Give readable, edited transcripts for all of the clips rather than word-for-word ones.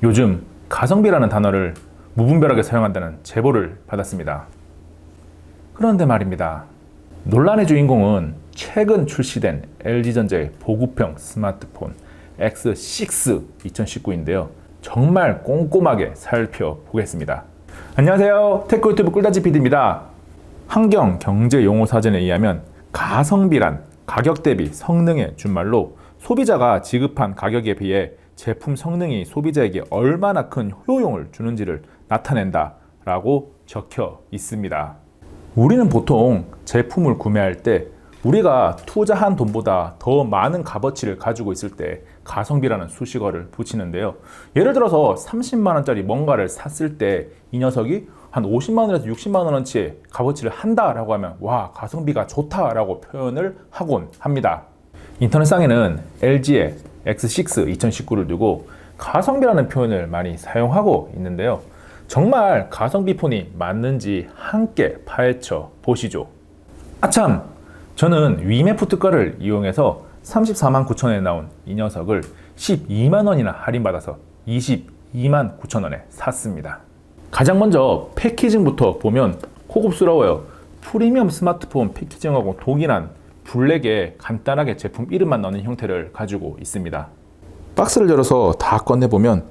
요즘 가성비라는 단어를 무분별하게 사용한다는 제보를 받았습니다. 그런데 말입니다. 논란의 주인공은 최근 출시된 LG전자의 보급형 스마트폰 X6 2019인데요. 정말 꼼꼼하게 살펴보겠습니다. 안녕하세요. 테크 유튜브 꿀다지 PD입니다. 환경 경제 용어 사전에 의하면 가성비란 가격 대비 성능의 준말로 소비자가 지급한 가격에 비해 제품 성능이 소비자에게 얼마나 큰 효용을 주는지를 나타낸다 라고 적혀 있습니다. 우리는 보통 제품을 구매할 때 우리가 투자한 돈보다 더 많은 값어치를 가지고 있을 때 가성비라는 수식어를 붙이는데요. 예를 들어서 30만원짜리 뭔가를 샀을 때 이 녀석이 한 50만원에서 60만원어치의 값어치를 한다라고 하면 와, 가성비가 좋다라고 표현을 하곤 합니다. 인터넷상에는 LG의 X6 2019를 두고 가성비라는 표현을 많이 사용하고 있는데요. 정말 가성비 폰이 맞는지 함께 파헤쳐 보시죠. 아참! 저는 위메프 특가를 이용해서 34만 9천원에 나온 이 녀석을 12만원이나 할인받아서 22만 9천원에 샀습니다. 가장 먼저 패키징부터 보면 고급스러워요. 프리미엄 스마트폰 패키징하고 동일한 블랙에 간단하게 제품 이름만 넣는 형태를 가지고 있습니다. 박스를 열어서 다 꺼내보면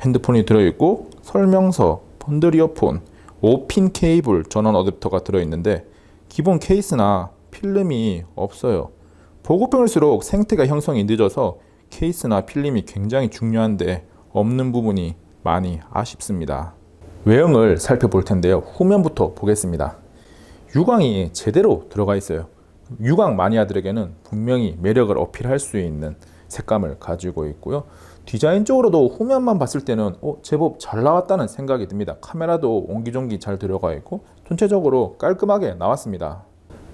핸드폰이 들어있고 설명서, 번들 이어폰, 5핀 케이블 전원 어댑터가 들어있는데 기본 케이스나 필름이 없어요. 보급형일수록 생태가 형성이 늦어서 케이스나 필름이 굉장히 중요한데 없는 부분이 많이 아쉽습니다. 외형을 살펴볼 텐데요. 후면부터 보겠습니다. 유광이 제대로 들어가 있어요. 유광 마니아들에게는 분명히 매력을 어필할 수 있는 색감을 가지고 있고요. 디자인적으로도 후면만 봤을 때는 제법 잘 나왔다는 생각이 듭니다. 카메라도 옹기종기 잘 들어가 있고 전체적으로 깔끔하게 나왔습니다.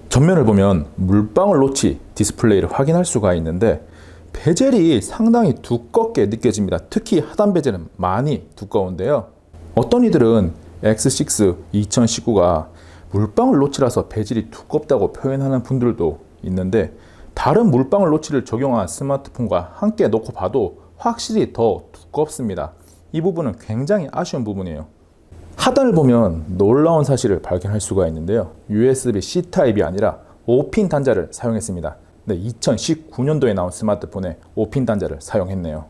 전면을 보면 물방울 노치 디스플레이를 확인할 수가 있는데 베젤이 상당히 두껍게 느껴집니다. 특히 하단 베젤은 많이 두꺼운데요. 어떤 이들은 X6 2019가 물방울 노치라서 베젤이 두껍다고 표현하는 분들도 있는데 다른 물방울 노치를 적용한 스마트폰과 함께 놓고 봐도 확실히 더 두껍습니다. 이 부분은 굉장히 아쉬운 부분이에요. 하단을 보면 놀라운 사실을 발견할 수가 있는데요. USB-C 타입이 아니라 5핀 단자를 사용했습니다. 네, 2019년도에 나온 스마트폰에 5핀 단자를 사용했네요.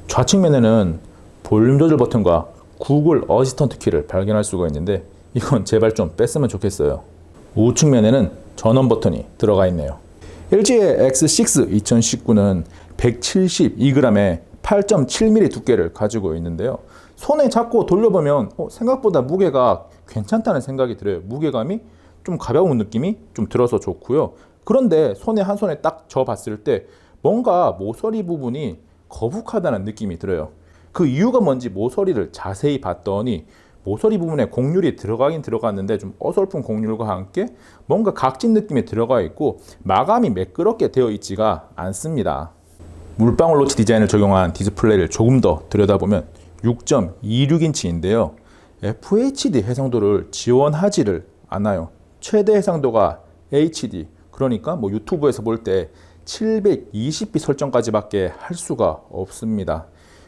좌측면에는 볼륨 조절 버튼과 구글 어시스턴트 키를 발견할 수가 있는데 이건 제발 좀 뺐으면 좋겠어요. 우측면에는 전원 버튼이 들어가 있네요. LG의 X6 2019는 172g에 8.7mm 두께를 가지고 있는데요. 손에 잡고 돌려보면 생각보다 무게가 괜찮다는 생각이 들어요. 무게감이 좀 가벼운 느낌이 좀 들어서 좋고요. 그런데 한 손에 딱 져봤을 때 뭔가 모서리 부분이 거북하다는 느낌이 들어요. 그 이유가 뭔지 모서리를 자세히 봤더니 모서리 부분에 곡률이 들어가긴 들어갔는데 좀 어설픈 곡률과 함께 뭔가 각진 느낌이 들어가 있고 마감이 매끄럽게 되어 있지가 않습니다. 물방울 노치 디자인을 적용한 디스플레이를 조금 더 들여다보면 6.26인치인데요. FHD 해상도를 지원하지를 않아요. 최대 해상도가 HD, 그러니까 유튜브에서 볼 때 720p 설정까지밖에 할 수가 없습니다.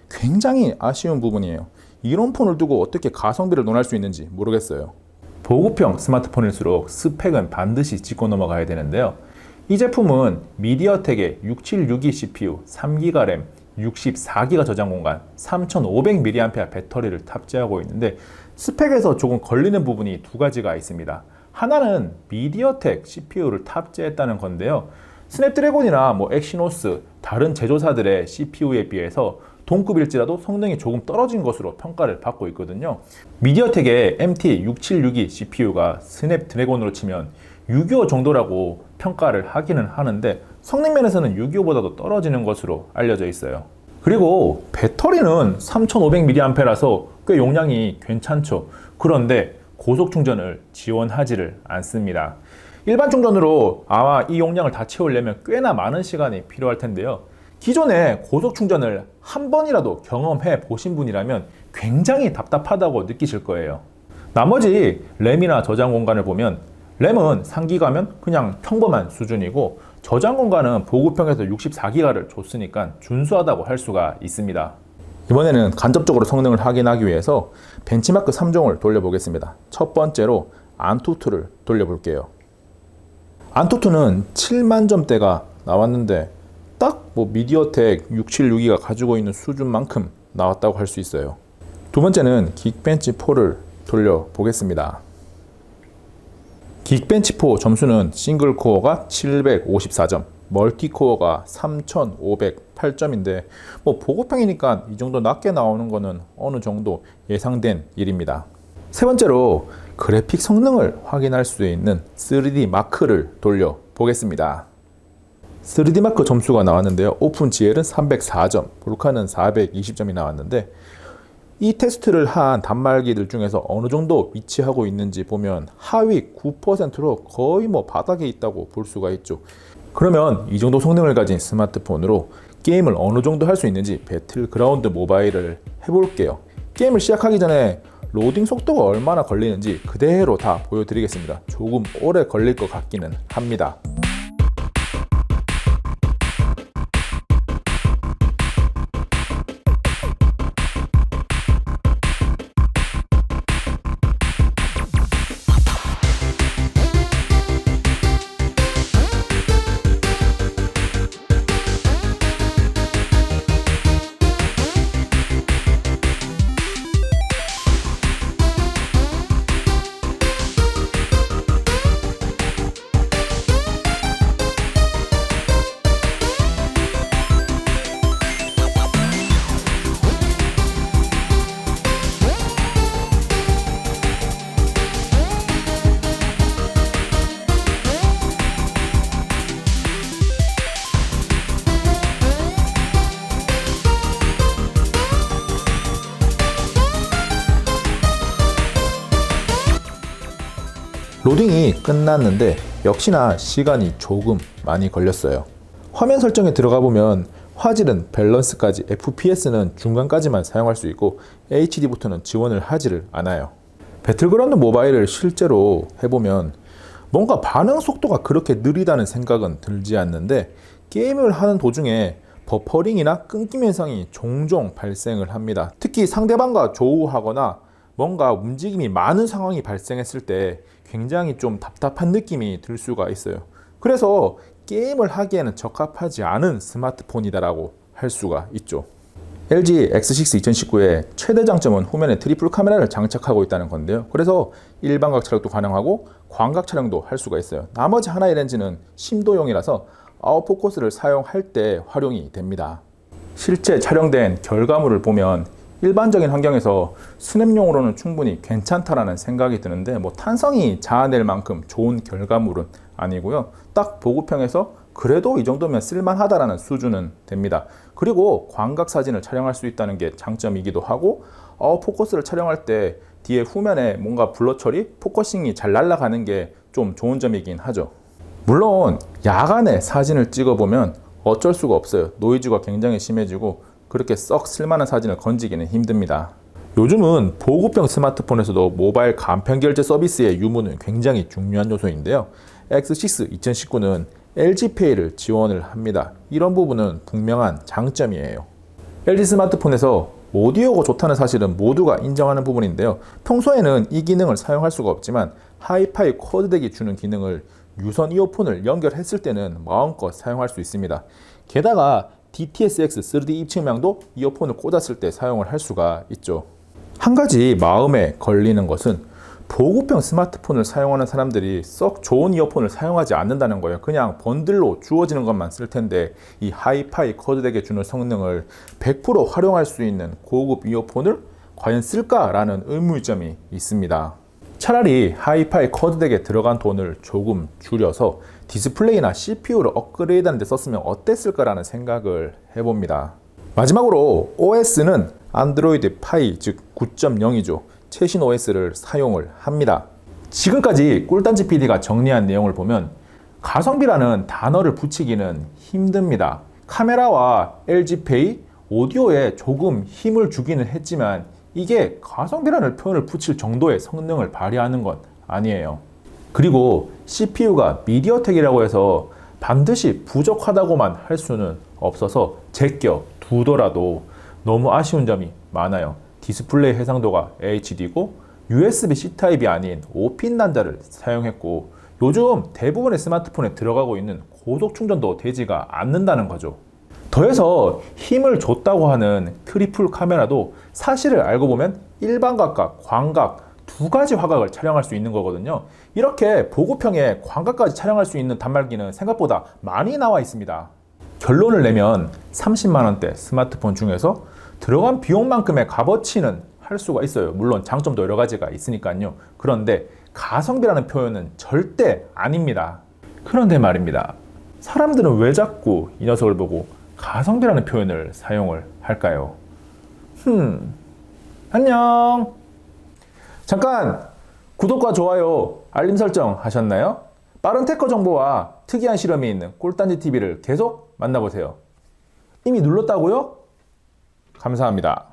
굉장히 아쉬운 부분이에요. 이런 폰을 두고 어떻게 가성비를 논할 수 있는지 모르겠어요. 보급형 스마트폰일수록 스펙은 반드시 짚고 넘어가야 되는데요. 이 제품은 미디어텍의 6762 CPU, 3GB 램, 64GB 저장 공간, 3500mAh 배터리를 탑재하고 있는데 스펙에서 조금 걸리는 부분이 두 가지가 있습니다. 하나는 미디어텍 CPU를 탑재했다는 건데요. 스냅드래곤이나 엑시노스, 다른 제조사들의 CPU에 비해서 동급일지라도 성능이 조금 떨어진 것으로 평가를 받고 있거든요. 미디어텍의 MT6762 CPU가 스냅드래곤으로 치면 625 정도라고 평가를 하기는 하는데 성능 면에서는 625보다도 떨어지는 것으로 알려져 있어요. 그리고 배터리는 3500mAh라서 꽤 용량이 괜찮죠. 그런데 고속 충전을 지원하지를 않습니다. 일반 충전으로 아마 이 용량을 다 채우려면 꽤나 많은 시간이 필요할 텐데요. 기존에 고속 충전을 한 번이라도 경험해 보신 분이라면 굉장히 답답하다고 느끼실 거예요. 나머지 램이나 저장 공간을 보면 램은 3기가면 그냥 평범한 수준이고 저장 공간은 보급형에서 64기가를 줬으니까 준수하다고 할 수가 있습니다. 이번에는 간접적으로 성능을 확인하기 위해서 벤치마크 3종을 돌려보겠습니다. 첫 번째로 안투투를 돌려볼게요. 안투투는 7만 점대가 나왔는데 딱 미디어텍 676이 가지고 있는 수준만큼 나왔다고 할 수 있어요. 두 번째는 긱벤치4를 돌려보겠습니다. 긱벤치4 점수는 싱글코어가 754점, 멀티코어가 3508점인데 보급형이니까 이 정도 낮게 나오는 거는 어느 정도 예상된 일입니다. 세 번째로 그래픽 성능을 확인할 수 있는 3D 마크를 돌려보겠습니다. 3D 마크 점수가 나왔는데요. 오픈GL은 304점, 볼카는 420점이 나왔는데 이 테스트를 한 단말기들 중에서 어느 정도 위치하고 있는지 보면 하위 9%로 거의 바닥에 있다고 볼 수가 있죠. 그러면 이 정도 성능을 가진 스마트폰으로 게임을 어느 정도 할 수 있는지 배틀그라운드 모바일을 해볼게요. 게임을 시작하기 전에 로딩 속도가 얼마나 걸리는지 그대로 다 보여드리겠습니다. 조금 오래 걸릴 것 같기는 합니다. 로딩이 끝났는데 역시나 시간이 조금 많이 걸렸어요. 화면 설정에 들어가 보면 화질은 밸런스까지, FPS는 중간까지만 사용할 수 있고 HD부터는 지원을 하지를 않아요. 배틀그라운드 모바일을 실제로 해보면 뭔가 반응 속도가 그렇게 느리다는 생각은 들지 않는데 게임을 하는 도중에 버퍼링이나 끊김 현상이 종종 발생을 합니다. 특히 상대방과 조우하거나 뭔가 움직임이 많은 상황이 발생했을 때 굉장히 좀 답답한 느낌이 들 수가 있어요. 그래서 게임을 하기에는 적합하지 않은 스마트폰이다라고 할 수가 있죠. LG X6 2019의 최대 장점은 후면에 트리플 카메라를 장착하고 있다는 건데요. 그래서 일반각 촬영도 가능하고 광각 촬영도 할 수가 있어요. 나머지 하나의 렌즈는 심도용이라서 아웃포커스를 사용할 때 활용이 됩니다. 실제 촬영된 결과물을 보면 일반적인 환경에서 스냅용으로는 충분히 괜찮다라는 생각이 드는데 탄성이 자아낼 만큼 좋은 결과물은 아니고요. 딱 보급형에서 그래도 이 정도면 쓸만하다라는 수준은 됩니다. 그리고 광각 사진을 촬영할 수 있다는 게 장점이기도 하고 포커스를 촬영할 때 뒤에 후면에 뭔가 블러 처리, 포커싱이 잘 날아가는 게 좀 좋은 점이긴 하죠. 물론 야간에 사진을 찍어보면 어쩔 수가 없어요. 노이즈가 굉장히 심해지고 그렇게 썩 쓸만한 사진을 건지기는 힘듭니다. 요즘은 보급형 스마트폰에서도 모바일 간편 결제 서비스의 유무는 굉장히 중요한 요소인데요. X6 2019는 LG페이를 지원을 합니다. 이런 부분은 분명한 장점이에요. LG 스마트폰에서 오디오가 좋다는 사실은 모두가 인정하는 부분인데요. 평소에는 이 기능을 사용할 수가 없지만 하이파이 쿼드덱이 주는 기능을 유선 이어폰을 연결했을 때는 마음껏 사용할 수 있습니다. 게다가 DTS:X 3D 입측량도 이어폰을 꽂았을 때 사용을 할 수가 있죠. 한 가지 마음에 걸리는 것은 보급형 스마트폰을 사용하는 사람들이 썩 좋은 이어폰을 사용하지 않는다는 거예요. 그냥 번들로 주어지는 것만 쓸 텐데 이 하이파이 쿼드덱에 주는 성능을 100% 활용할 수 있는 고급 이어폰을 과연 쓸까라는 의문점이 있습니다. 차라리 하이파이 쿼드덱에 들어간 돈을 조금 줄여서 디스플레이나 CPU를 업그레이드하는 데 썼으면 어땠을까라는 생각을 해봅니다. 마지막으로 OS는 안드로이드 파이 즉 9.0이죠. 최신 OS를 사용을 합니다. 지금까지 꿀단지 PD가 정리한 내용을 보면 가성비라는 단어를 붙이기는 힘듭니다. 카메라와 LG페이, 오디오에 조금 힘을 주기는 했지만 이게 가성비라는 표현을 붙일 정도의 성능을 발휘하는 건 아니에요. 그리고 CPU가 미디어텍이라고 해서 반드시 부족하다고만 할 수는 없어서 제껴 두더라도 너무 아쉬운 점이 많아요. 디스플레이 해상도가 HD고 USB-C 타입이 아닌 5핀 단자를 사용했고 요즘 대부분의 스마트폰에 들어가고 있는 고속 충전도 되지가 않는다는 거죠. 더해서 힘을 줬다고 하는 트리플 카메라도 사실을 알고 보면 일반각과 광각 두 가지 화각을 촬영할 수 있는 거거든요. 이렇게 보급형에 광각까지 촬영할 수 있는 단말기는 생각보다 많이 나와 있습니다. 결론을 내면 30만 원대 스마트폰 중에서 들어간 비용만큼의 값어치는 할 수가 있어요. 물론 장점도 여러 가지가 있으니까요. 그런데 가성비라는 표현은 절대 아닙니다. 그런데 말입니다. 사람들은 왜 자꾸 이 녀석을 보고 가성비라는 표현을 사용을 할까요? 안녕. 잠깐 구독과 좋아요, 알림 설정 하셨나요? 빠른 테크 정보와 특이한 실험이 있는 꿀단지 TV를 계속 만나보세요. 이미 눌렀다고요? 감사합니다.